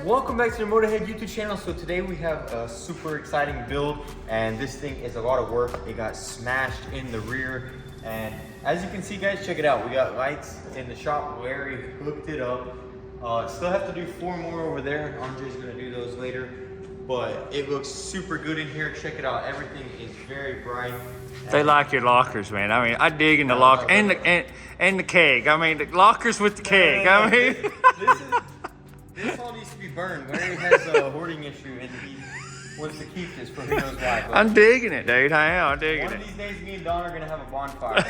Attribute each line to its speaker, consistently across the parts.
Speaker 1: welcome back to the Motorhead YouTube channel. So today we have a super exciting build, and this thing is a lot of work. It got smashed in the rear, and as you can see, guys, check it out. We got lights in the shop. Larry hooked it up. Still have to do 4 more over there. Andre's gonna do those later, but it looks super good in here. Check it out. Everything is very bright.
Speaker 2: They like your lockers, man. I mean, I dig in the locker and the keg. I mean, the lockers with the keg. I mean,
Speaker 1: this all needs to be burned. Larry has a hoarding issue, and he wants to keep this for who knows why. But
Speaker 2: I'm digging it, dude. I am. I'm digging it.
Speaker 1: one of these days, me and Don are gonna have a bonfire.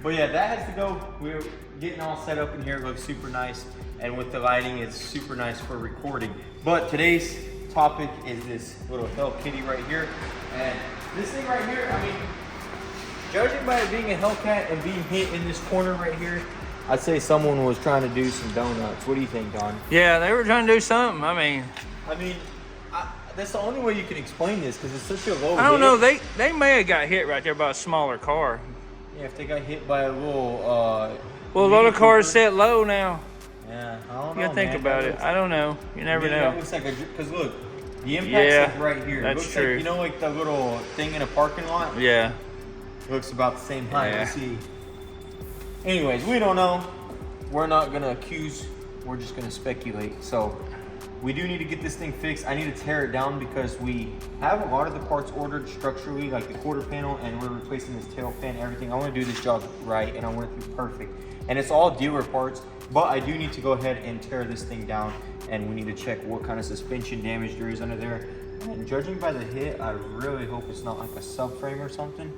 Speaker 1: But yeah, that has to go. We're getting all set up in here. It looks super nice, and with the lighting, it's super nice for recording. But today's topic is this little Hellcat right here, and this thing right here, I mean, judging by it being a Hellcat and being hit in this corner right here, I'd say someone was trying to do some donuts. What do you think, Don?
Speaker 2: Yeah, they were trying to do something. I mean,
Speaker 1: that's the only way you can explain this, because it's such a low
Speaker 2: I don't
Speaker 1: hit.
Speaker 2: know. They may have got hit right there by a smaller car.
Speaker 1: Yeah, if they got hit by a little
Speaker 2: well, a lot of cars set low now.
Speaker 1: Yeah, I don't know.
Speaker 2: You gotta think about it. I don't know. You never know.
Speaker 1: That looks like a, because look, the impact's like right here.
Speaker 2: That's
Speaker 1: it looks
Speaker 2: true.
Speaker 1: Like, you know, like the little thing in a parking lot?
Speaker 2: Yeah.
Speaker 1: It looks about the same height.
Speaker 2: Yeah.
Speaker 1: Let's see. Anyways, we don't know. We're not gonna accuse. We're just gonna speculate. So we do need to get this thing fixed. I need to tear it down because we have a lot of the parts ordered structurally, like the quarter panel, and we're replacing this tail fin, everything. I want to do this job right, and I want it to be perfect. And it's all dealer parts, but I do need to go ahead and tear this thing down, and we need to check what kind of suspension damage there is under there. And judging by the hit, I really hope it's not like a subframe or something.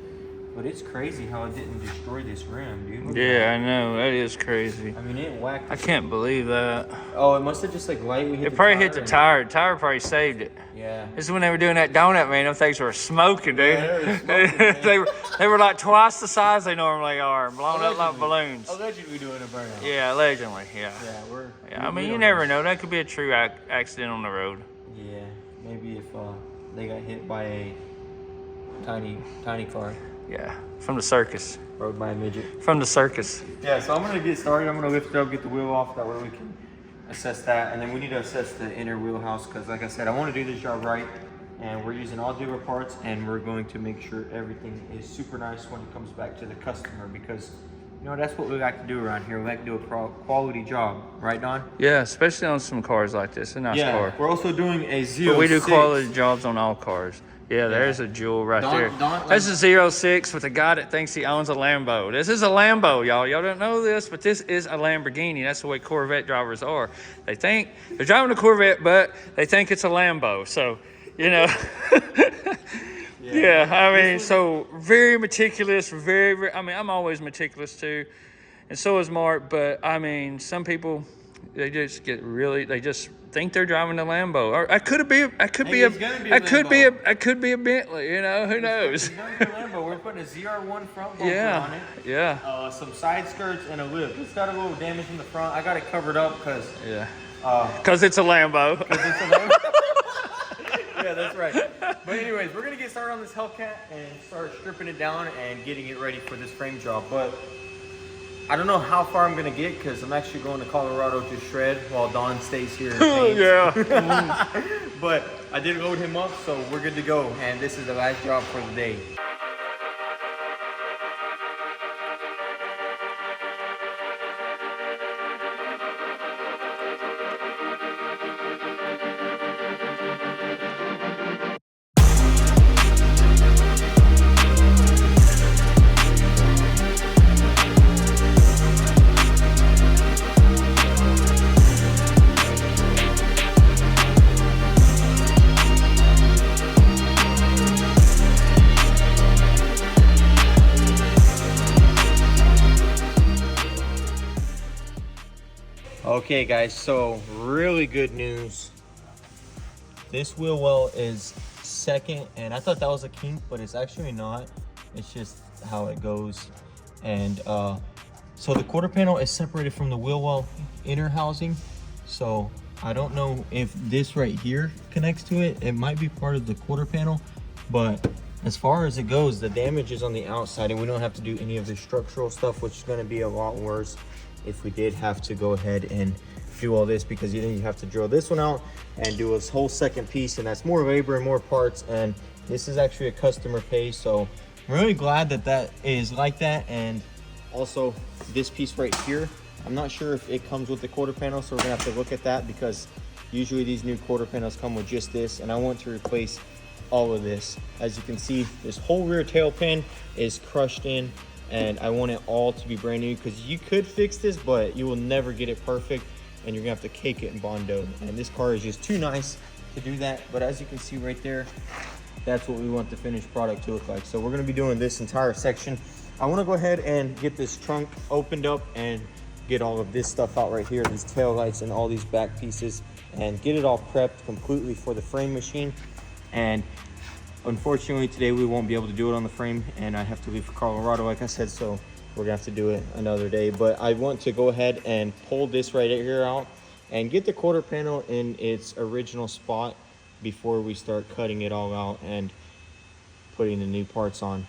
Speaker 1: But it's crazy how it didn't destroy this rim, dude.
Speaker 2: Yeah, I know. That is crazy.
Speaker 1: I mean, it whacked.
Speaker 2: I can't believe that.
Speaker 1: Oh, it must have just like lightly hit
Speaker 2: It
Speaker 1: the
Speaker 2: probably
Speaker 1: tire
Speaker 2: hit the
Speaker 1: and-
Speaker 2: tire. The tire probably saved it.
Speaker 1: Yeah.
Speaker 2: This is when they were doing that donut, man. Them things were smoking, dude.
Speaker 1: Yeah, they were smoking, man.
Speaker 2: they were like twice the size they normally are, blown up like balloons.
Speaker 1: Allegedly doing a burnout.
Speaker 2: Yeah, allegedly, yeah.
Speaker 1: Yeah,
Speaker 2: I mean, you never know. That could be a true accident on the road.
Speaker 1: Yeah, maybe if they got hit by a tiny car,
Speaker 2: Yeah, from the circus.
Speaker 1: rode by a midget.
Speaker 2: From the circus.
Speaker 1: Yeah, so I'm gonna get started. I'm gonna lift it up, get the wheel off, that way we can assess that, and then we need to assess the inner wheelhouse, because like I said, I want to do this job right, and we're using all dealer parts, and we're going to make sure everything is super nice when it comes back to the customer, because you know that's what we like to do around here. We like to do a quality job, right, Don?
Speaker 2: Yeah, especially on some cars like this. A nice car.
Speaker 1: We're also doing a Z06.
Speaker 2: But we do quality jobs on all cars. Yeah, there's a jewel right there. That's a 06 with a guy that thinks he owns a Lambo. This is a Lambo, y'all. Y'all don't know this, but this is a Lamborghini. That's the way Corvette drivers are. They think they're driving a Corvette, but they think it's a Lambo. So, you know. Yeah, I mean, so very meticulous, very, I mean, I'm always meticulous too. And so is Mark, but I mean, some people, they just get really, they just think they're driving a Lambo. Or I could be a Bentley, you know, who knows?
Speaker 1: It's gonna be a Lambo. We're putting a ZR1 front bumper
Speaker 2: Yeah,
Speaker 1: on it.
Speaker 2: yeah.
Speaker 1: Some side skirts and a lip. It's got a little damage in the front. I got it covered up because
Speaker 2: Because it's a Lambo.
Speaker 1: Yeah, that's right. But anyways, we're gonna get started on this Hellcat and start stripping it down and getting it ready for this frame job. But I don't know how far I'm gonna get, because I'm actually going to Colorado to shred while Don stays here.
Speaker 2: Yeah.
Speaker 1: But I did load him up, so we're good to go. And this is the last job for the day. Okay guys, so really good news. This wheel well is second, and I thought that was a kink, but it's actually not. It's just how it goes. And so the quarter panel is separated from the wheel well inner housing. So I don't know if this right here connects to it. It might be part of the quarter panel, but as far as it goes, the damage is on the outside, and we don't have to do any of the structural stuff, which is going to be a lot worse if we did have to go ahead and do all this, because then you have to drill this one out and do a whole second piece, and that's more labor and more parts. And this is actually a customer pay, so I'm really glad that that is like that. And also this piece right here, I'm not sure if it comes with the quarter panel, so we're gonna have to look at that, because usually these new quarter panels come with just this, and I want to replace all of this. As you can see, this whole rear tail pin is crushed in, and I want it all to be brand new, because you could fix this, but you will never get it perfect, and you're gonna have to cake it in Bondo. And this car is just too nice to do that. But as you can see right there, that's what we want the finished product to look like. So we're gonna be doing this entire section. I wanna go ahead and get this trunk opened up and get all of this stuff out right here, these tail lights and all these back pieces, and get it all prepped completely for the frame machine. And unfortunately today we won't be able to do it on the frame, and I have to leave for Colorado, like I said, so we're gonna have to do it another day. But I want to go ahead and pull this right here out and get the quarter panel in its original spot before we start cutting it all out and putting the new parts on.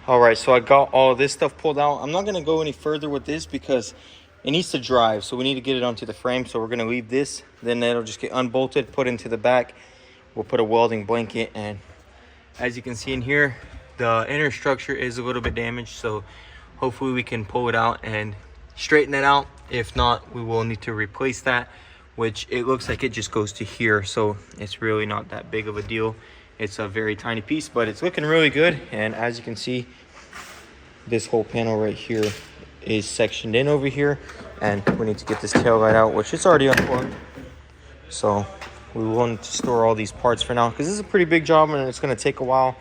Speaker 1: All right, so I got all this stuff pulled out. I'm not gonna go any further with this because it needs to drive, so we need to get it onto the frame. So we're gonna leave this, then it'll just get unbolted, put into the back. We'll put a welding blanket, and as you can see in here, the inner structure is a little bit damaged, so hopefully we can pull it out and straighten that out. If not, we will need to replace that, which it looks like it just goes to here, so it's really not that big of a deal. It's a very tiny piece, but it's looking really good. And as you can see, this whole panel right here is sectioned in over here, and we need to get this tail light out, which is already unplugged. So we want to store all these parts for now because this is a pretty big job and it's going to take a while.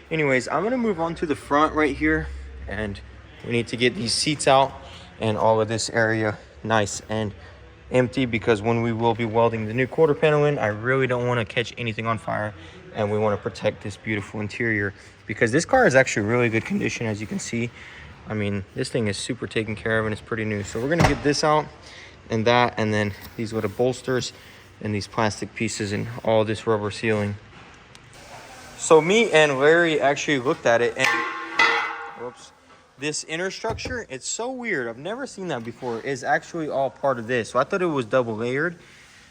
Speaker 1: Anyways, I'm going to move on to the front right here, and we need to get these seats out and all of this area nice and empty, because when we will be welding the new quarter panel in, I really don't want to catch anything on fire, and we want to protect this beautiful interior because this car is actually really good condition. As you can see, I mean, this thing is super taken care of and it's pretty new. So we're going to get this out and that, and then these little bolsters, and these plastic pieces and all this rubber sealing. So me and Larry actually looked at it, and whoops, this inner structure, it's so weird. I've never seen that before. It's actually all part of this. So I thought it was double layered,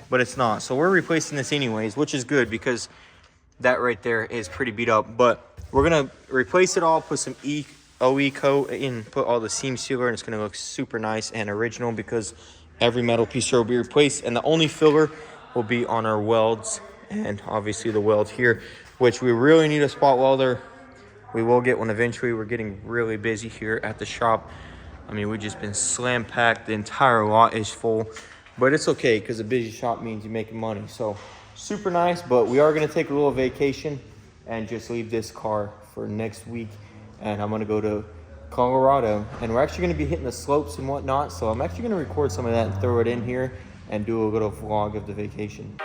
Speaker 1: but it's not. So we're replacing this anyways, which is good because that right there is pretty beat up. But we're gonna replace it all, put some OE coat in, put all the seam sealer, and it's gonna look super nice and original because every metal piece will be replaced, and the only filler will be on our welds, and obviously the weld here, which we really need a spot welder. We will get one eventually. We're getting really busy here at the shop. I mean, we've just been slam packed. The entire lot is full, but it's okay because a busy shop means you're making money. So super nice, but we are gonna take a little vacation and just leave this car for next week. And I'm gonna go to Colorado, and we're actually gonna be hitting the slopes and whatnot. So I'm actually gonna record some of that and throw it in here and do a little vlog of the vacation.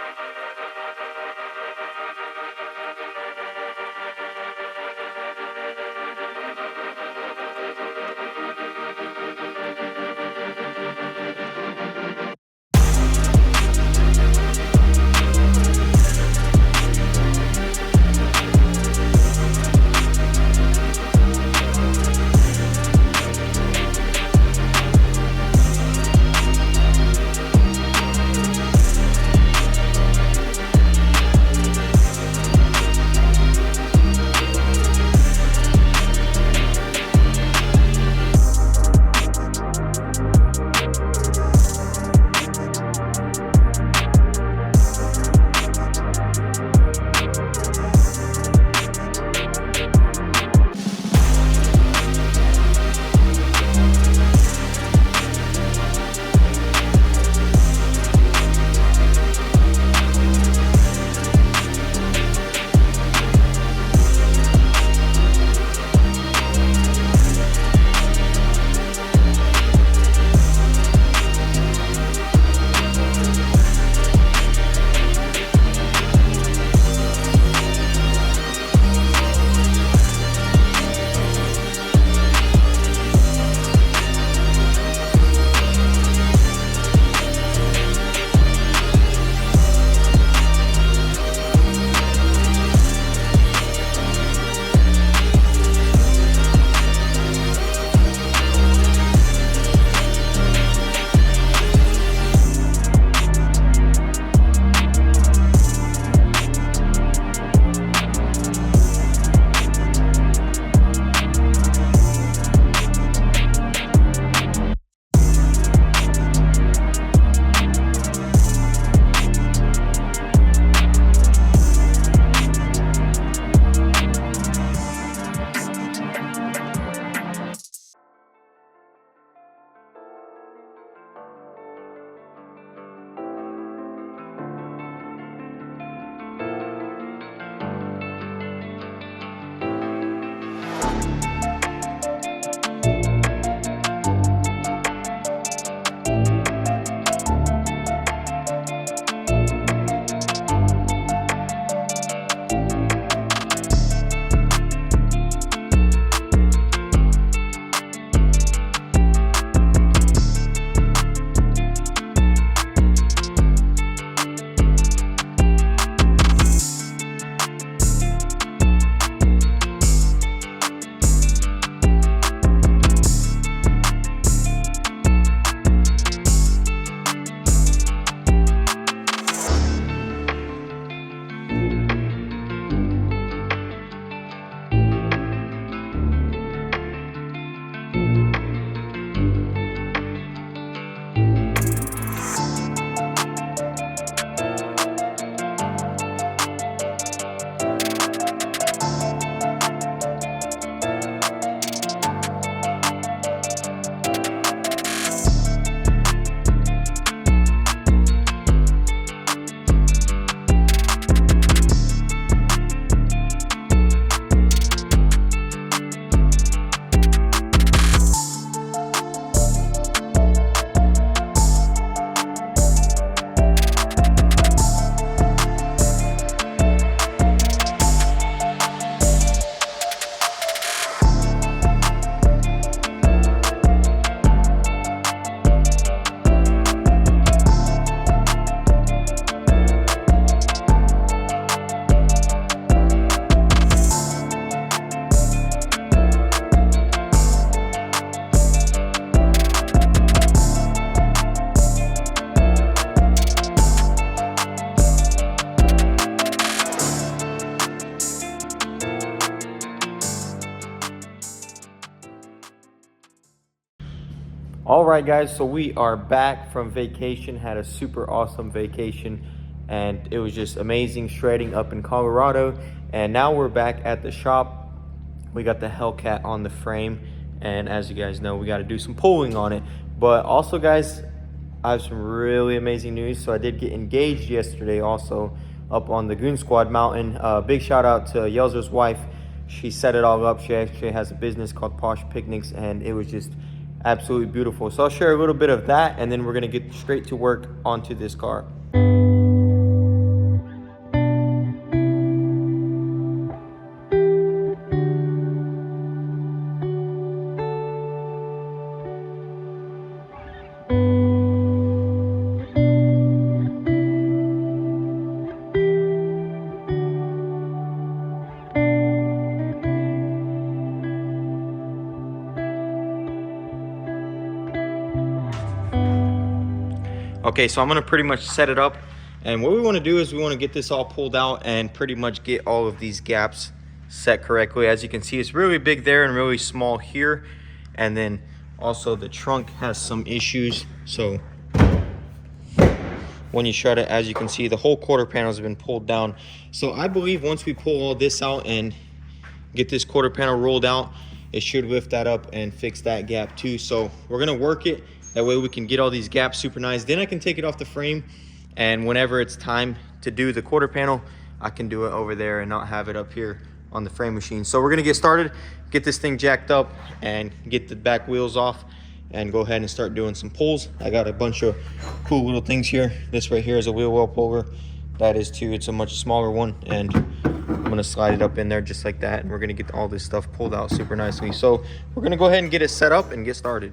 Speaker 1: right, guys, so we are back from vacation. Had a super awesome vacation, and it was just amazing shredding up in Colorado. And now we're back at the shop. We got the Hellcat on the frame, and as you guys know, we got to do some pulling on it. But also, guys, I have some really amazing news. So I did get engaged yesterday also up on the Goon Squad Mountain. Big shout out to Yelzer's wife. She set it all up. She actually has a business called Posh Picnics, and it was just absolutely beautiful. So I'll share a little bit of that, and then we're gonna get straight to work onto this car. Okay, so I'm gonna pretty much set it up, and what we wanna do is we wanna get this all pulled out and pretty much get all of these gaps set correctly. As you can see, it's really big there and really small here, and then also the trunk has some issues. So when you shred it, as you can see, the whole quarter panel has been pulled down. So I believe once we pull all this out and get this quarter panel rolled out, it should lift that up and fix that gap too. So we're gonna work it. That way we can get all these gaps super nice. Then I can take it off the frame, and whenever it's time to do the quarter panel, I can do it over there and not have it up here on the frame machine. So we're gonna get started, get this thing jacked up and get the back wheels off and go ahead and start doing some pulls. I got a bunch of cool little things here. This right here is a wheel well puller. That is too, it's a much smaller one, and I'm gonna slide it up in there just like that, and we're gonna get all this stuff pulled out super nicely. So we're gonna go ahead and get it set up and get started.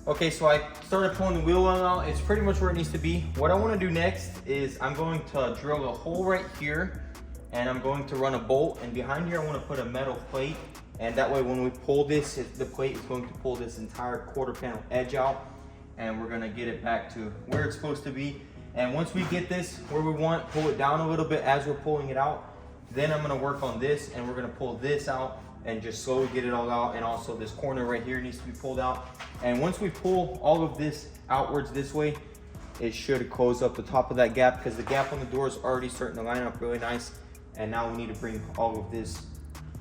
Speaker 1: Okay, so I started pulling the wheel well out. It's pretty much where it needs to be. What I want to do next is I'm going to drill a hole right here, and I'm going to run a bolt, and behind here I want to put a metal plate, and that way when we pull this, the plate is going to pull this entire quarter panel edge out, and we're going to get it back to where it's supposed to be. And once we get this where we want, pull it down a little bit as we're pulling it out, then I'm going to work on this, and we're going to pull this out and just slowly get it all out. And also this corner right here needs to be pulled out. And once we pull all of this outwards this way, it should close up the top of that gap, because the gap on the door is already starting to line up really nice. And now we need to bring all of this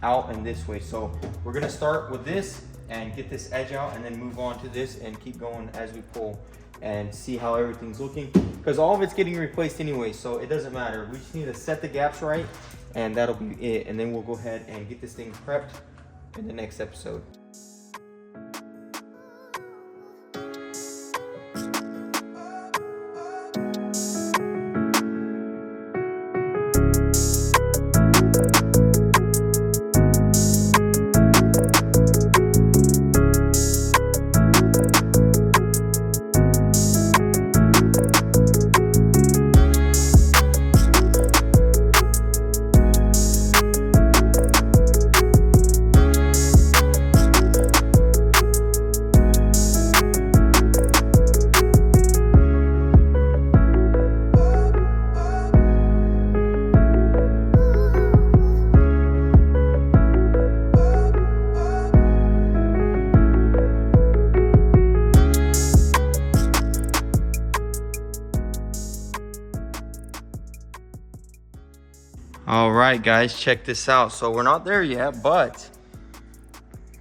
Speaker 1: out and this way. So we're gonna start with this and get this edge out, and then move on to this and keep going as we pull and see how everything's looking, because all of it's getting replaced anyway, so it doesn't matter. We just need to set the gaps right, and that'll be it. And then we'll go ahead and get this thing prepped in the next episode. All right, guys, check this out. So we're not there yet, but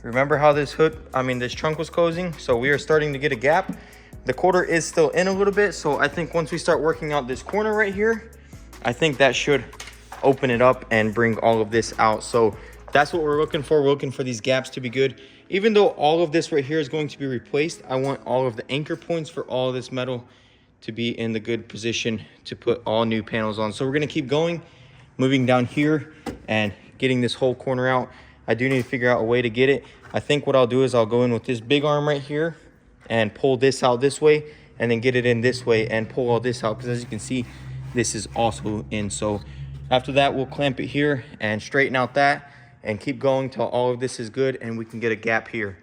Speaker 1: remember how this this trunk was closing? So we are starting to get a gap. The quarter is still in a little bit. So I think once we start working out this corner right here, I think that should open it up and bring all of this out. So that's what we're looking for. We're looking for these gaps to be good. Even though all of this right here is going to be replaced, I want all of the anchor points for all of this metal to be in the good position to put all new panels on. So we're gonna keep going, moving down here and getting this whole corner out. I do need to figure out a way to get it. I think what I'll do is I'll go in with this big arm right here and pull this out this way, and then get it in this way and pull all this out, because as you can see, this is also in. So after that, we'll clamp it here and straighten out that and keep going till all of this is good and we can get a gap here.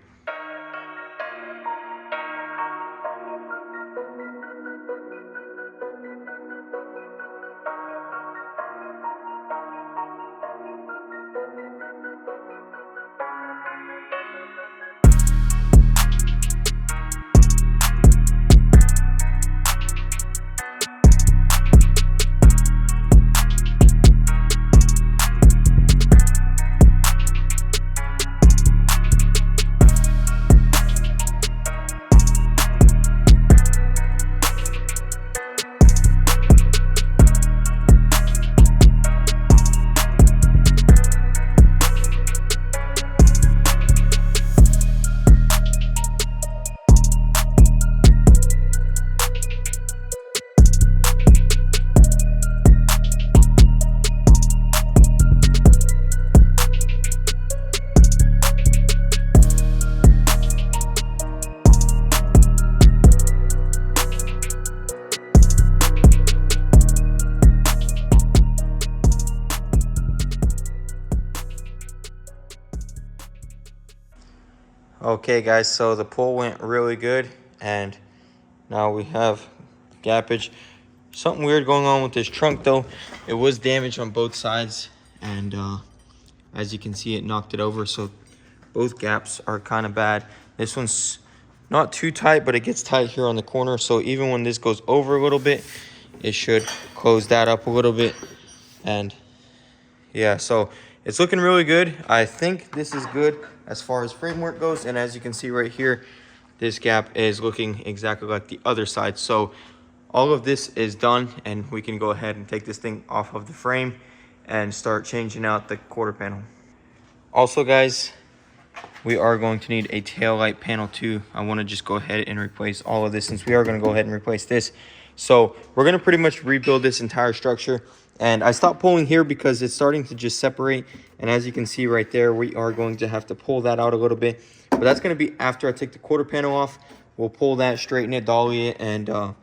Speaker 1: Okay guys, so the pull went really good and now we have gappage. Something weird going on with this trunk though. It was damaged on both sides, and as you can see, it knocked it over, so both gaps are kind of bad. This one's not too tight, but it gets tight here on the corner, so even when this goes over a little bit, it should close that up a little bit. And yeah, so it's looking really good. I think this is good as far as framework goes, and as you can see right here, this gap is looking exactly like the other side. So all of this is done, and we can go ahead and take this thing off of the frame and start changing out the quarter panel. Also guys, we are going to need a tail light panel too. I want to just go ahead and replace all of this, since we are going to go ahead and replace this. So we're going to pretty much rebuild this entire structure. And I stopped pulling here because it's starting to just separate. And as you can see right there, we are going to have to pull that out a little bit. But that's going to be after I take the quarter panel off. We'll pull that, straighten it, dolly it, and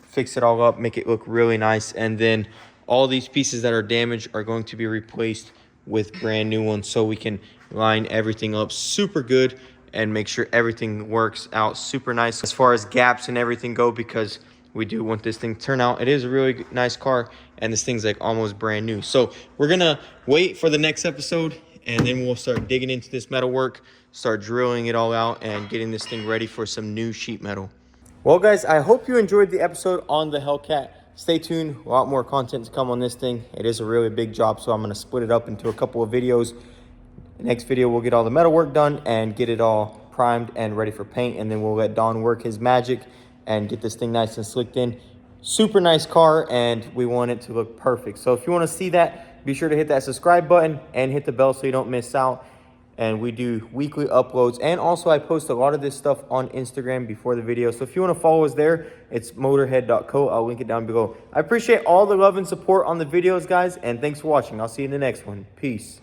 Speaker 1: fix it all up, make it look really nice. And then all these pieces that are damaged are going to be replaced with brand new ones, so we can line everything up super good and make sure everything works out super nice as far as gaps and everything go, because we do want this thing to turn out. It is a really nice car, and this thing's like almost brand new. So we're gonna wait for the next episode, and then we'll start digging into this metal work, start drilling it all out, and getting this thing ready for some new sheet metal. Well guys, I hope you enjoyed the episode on the Hellcat. Stay tuned, a lot more content to come on this thing. It is a really big job, so I'm gonna split it up into a couple of videos. The next video, we'll get all the metal work done and get it all primed and ready for paint, and then we'll let Don work his magic and get this thing nice and slicked in. Super nice car, and we want it to look perfect. So if you want to see that, be sure to hit that subscribe button and hit the bell so you don't miss out. And we do weekly uploads, and also I post a lot of this stuff on Instagram before the video. So if you want to follow us there, it's motorhead.co. I'll link it down below. I appreciate all the love and support on the videos, guys, and thanks for watching. I'll see you in the next one. Peace.